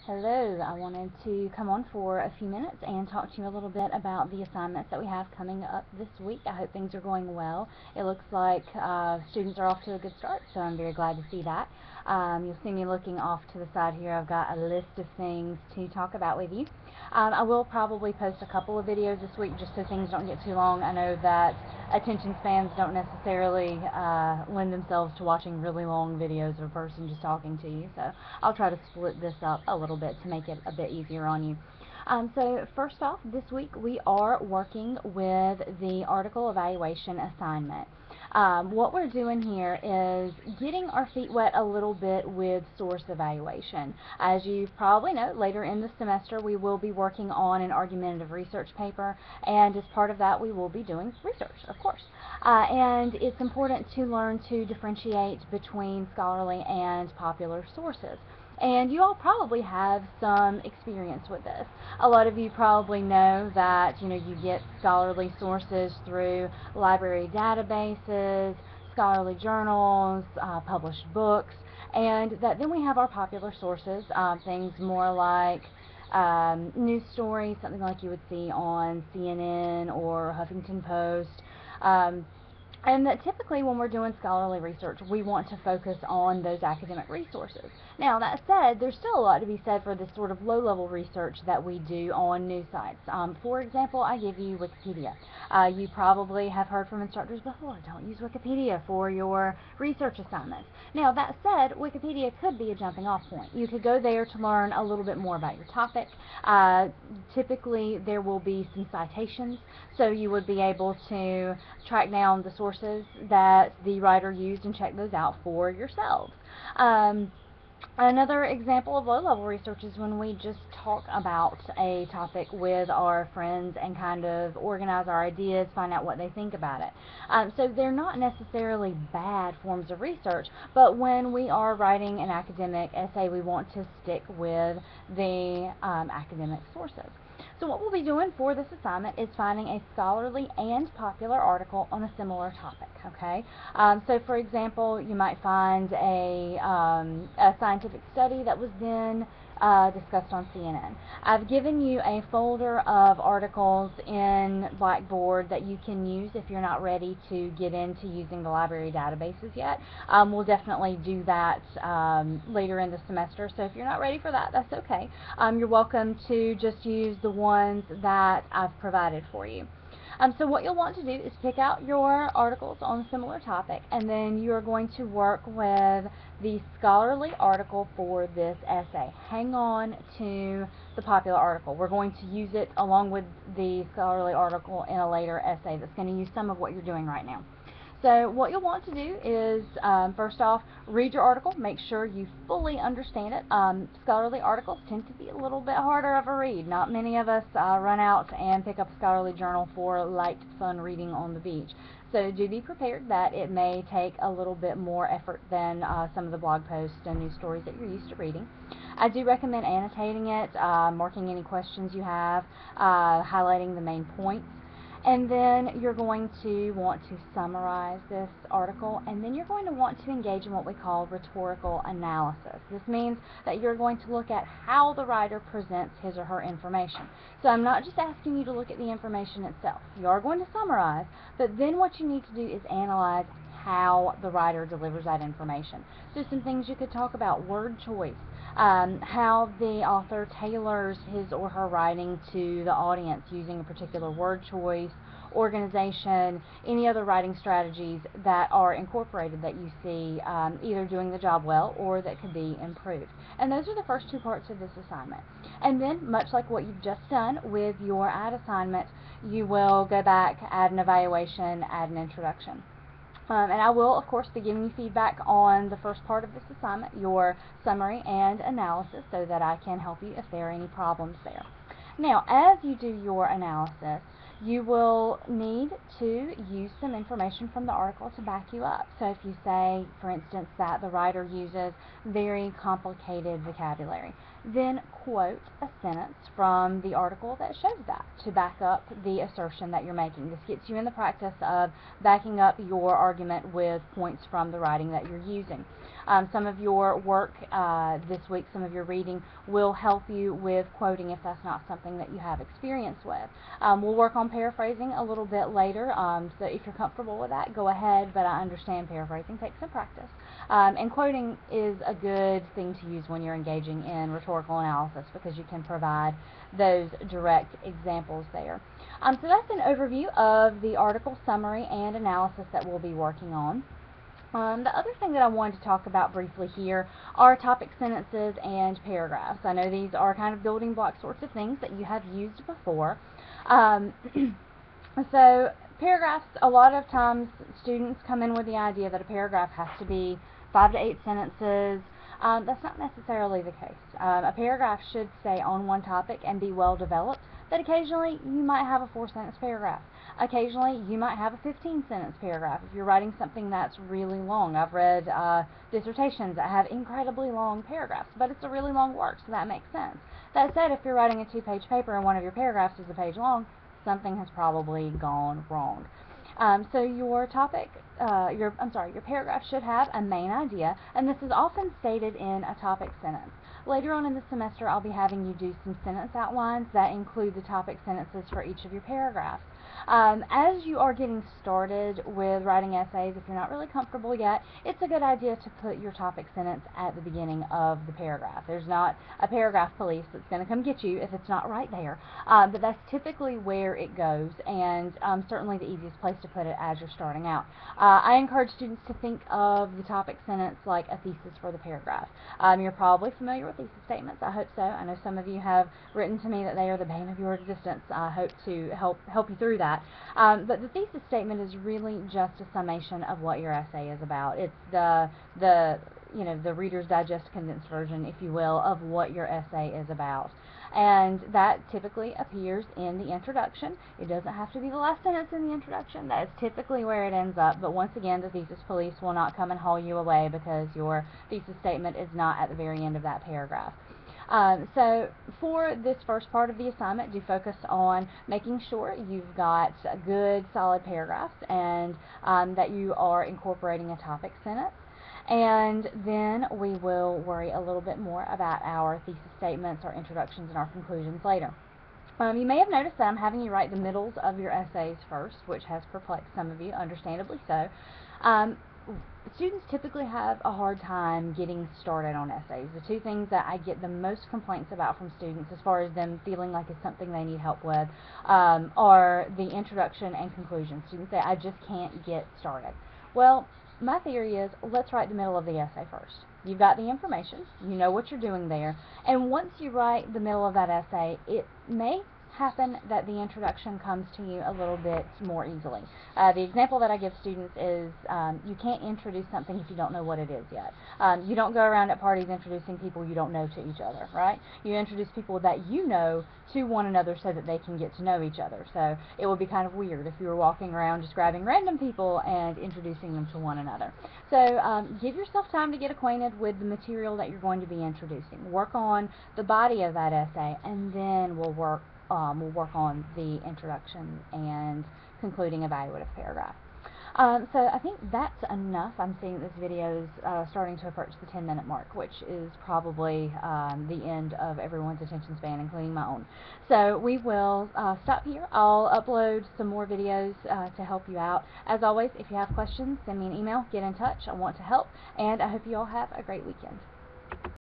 Hello, I wanted to come on for a few minutes and talk to you a little bit about the assignments that we have coming up this week. I hope things are going well. It looks like students are off to a good start, so I'm very glad to see that. You'll see me looking off to the side here. I've got a list of things to talk about with you. I will probably post a couple of videos this week just so things don't get too long. I know that attention spans don't necessarily lend themselves to watching really long videos of a person just talking to you, so I'll try to split this up a little bit to make it a bit easier on you. So first off, this week we are working with the article evaluation assignment. What we're doing here is getting our feet wet a little bit with source evaluation. As you probably know, later in the semester we will be working on an argumentative research paper, and as part of that we will be doing research, of course. And it's important to learn to differentiate between scholarly and popular sources. And you all probably have some experience with this. A lot of you probably know that you get scholarly sources through library databases, scholarly journals, published books, and that then we have our popular sources, things more like news stories, something like you would see on CNN or Huffington Post. And that typically when we're doing scholarly research, we want to focus on those academic resources. Now, that said, there's still a lot to be said for this sort of low-level research that we do on news sites. For example, I give you Wikipedia. You probably have heard from instructors before, don't use Wikipedia for your research assignments. Now, that said, Wikipedia could be a jumping-off point. You could go there to learn a little bit more about your topic. Typically, there will be some citations, so you would be able to track down the sources that the writer used and check those out for yourselves. Another example of low-level research is when we just talk about a topic with our friends and kind of organize our ideas, find out what they think about it. So they're not necessarily bad forms of research, but when we are writing an academic essay, we want to stick with the academic sources. So what we'll be doing for this assignment is finding a scholarly and popular article on a similar topic, okay? So for example, you might find a scientific study that was then discussed on CNN. I've given you a folder of articles in Blackboard that you can use if you're not ready to get into using the library databases yet. We'll definitely do that later in the semester, so if you're not ready for that, that's okay. You're welcome to just use the ones that I've provided for you. So what you'll want to do is pick out your articles on a similar topic, and then you're going to work with the scholarly article for this essay. Hang on to the popular article. We're going to use it along with the scholarly article in a later essay that's going to use some of what you're doing right now. So what you'll want to do is, first off, read your article. Make sure you fully understand it. Scholarly articles tend to be a little bit harder of a read. Not many of us run out and pick up a scholarly journal for light, fun reading on the beach. So do be prepared that it may take a little bit more effort than some of the blog posts and news stories that you're used to reading. I do recommend annotating it, marking any questions you have, highlighting the main points. And then you're going to want to summarize this article, and then you're going to want to engage in what we call rhetorical analysis. This means that you're going to look at how the writer presents his or her information. So I'm not just asking you to look at the information itself. You are going to summarize, but then what you need to do is analyze how the writer delivers that information. So some things you could talk about: word choice, how the author tailors his or her writing to the audience using a particular word choice, organization, any other writing strategies that are incorporated that you see either doing the job well or that could be improved. And those are the first two parts of this assignment. And then, much like what you've just done with your add assignment, you will go back, add an evaluation, add an introduction. And I will, of course, be giving you feedback on the first part of this assignment, your summary and analysis, so that I can help you if there are any problems there. Now, as you do your analysis, you will need to use some information from the article to back you up. So if you say, for instance, that the writer uses very complicated vocabulary, then quote a sentence from the article that shows that to back up the assertion that you're making. This gets you in the practice of backing up your argument with points from the writing that you're using. Some of your work this week, some of your reading will help you with quoting if that's not something that you have experience with. We'll work on paraphrasing a little bit later, so if you're comfortable with that, go ahead, but I understand paraphrasing takes some practice. And quoting is a good thing to use when you're engaging in rhetorical analysis because you can provide those direct examples there. So that's an overview of the article summary and analysis that we'll be working on. The other thing that I wanted to talk about briefly here are topic sentences and paragraphs. I know these are kind of building block sorts of things that you have used before. So paragraphs, a lot of times students come in with the idea that a paragraph has to be 5 to 8 sentences. That's not necessarily the case. A paragraph should stay on one topic and be well developed, but occasionally you might have a 4-sentence paragraph. Occasionally you might have a 15-sentence paragraph if you're writing something that's really long. I've read dissertations that have incredibly long paragraphs, but it's a really long work, so that makes sense. That said, if you're writing a 2-page paper and one of your paragraphs is a page long, something has probably gone wrong. So your topic, your paragraph should have a main idea, and this is often stated in a topic sentence. Later on in the semester, I'll be having you do some sentence outlines that include the topic sentences for each of your paragraphs. As you are getting started with writing essays, if you're not really comfortable yet, it's a good idea to put your topic sentence at the beginning of the paragraph. There's not a paragraph police that's going to come get you if it's not right there, but that's typically where it goes, and certainly the easiest place to put it as you're starting out. I encourage students to think of the topic sentence like a thesis for the paragraph. You're probably familiar with thesis statements. I hope so. I know some of you have written to me that they are the bane of your existence. I hope to help you through that. But the thesis statement is really just a summation of what your essay is about. It's the Reader's Digest condensed version, if you will, of what your essay is about. And that typically appears in the introduction. It doesn't have to be the last sentence in the introduction. That is typically where it ends up, but once again, the thesis police will not come and haul you away because your thesis statement is not at the very end of that paragraph. So for this first part of the assignment, do focus on making sure you've got good, solid paragraphs and that you are incorporating a topic sentence. And then we will worry a little bit more about our thesis statements, our introductions, and our conclusions later. You may have noticed that I'm having you write the middles of your essays first, which has perplexed some of you, understandably so. Students typically have a hard time getting started on essays. The two things that I get the most complaints about from students as far as them feeling like it's something they need help with are the introduction and conclusion. Students say, I just can't get started. Well, my theory is, let's write the middle of the essay first. You've got the information, you know what you're doing there, and once you write the middle of that essay, it may happen that the introduction comes to you a little bit more easily. The example that I give students is you can't introduce something if you don't know what it is yet. You don't go around at parties introducing people you don't know to each other, right? You introduce people that you know to one another so that they can get to know each other. So it would be kind of weird if you were walking around just grabbing random people and introducing them to one another. So give yourself time to get acquainted with the material that you're going to be introducing. Work on the body of that essay, and then we'll work on the introduction and concluding evaluative paragraph. So I think that's enough. I'm seeing this video is starting to approach the 10-minute mark, which is probably the end of everyone's attention span, including my own. So we will stop here. I'll upload some more videos to help you out. As always, if you have questions, send me an email, get in touch. I want to help, and I hope you all have a great weekend.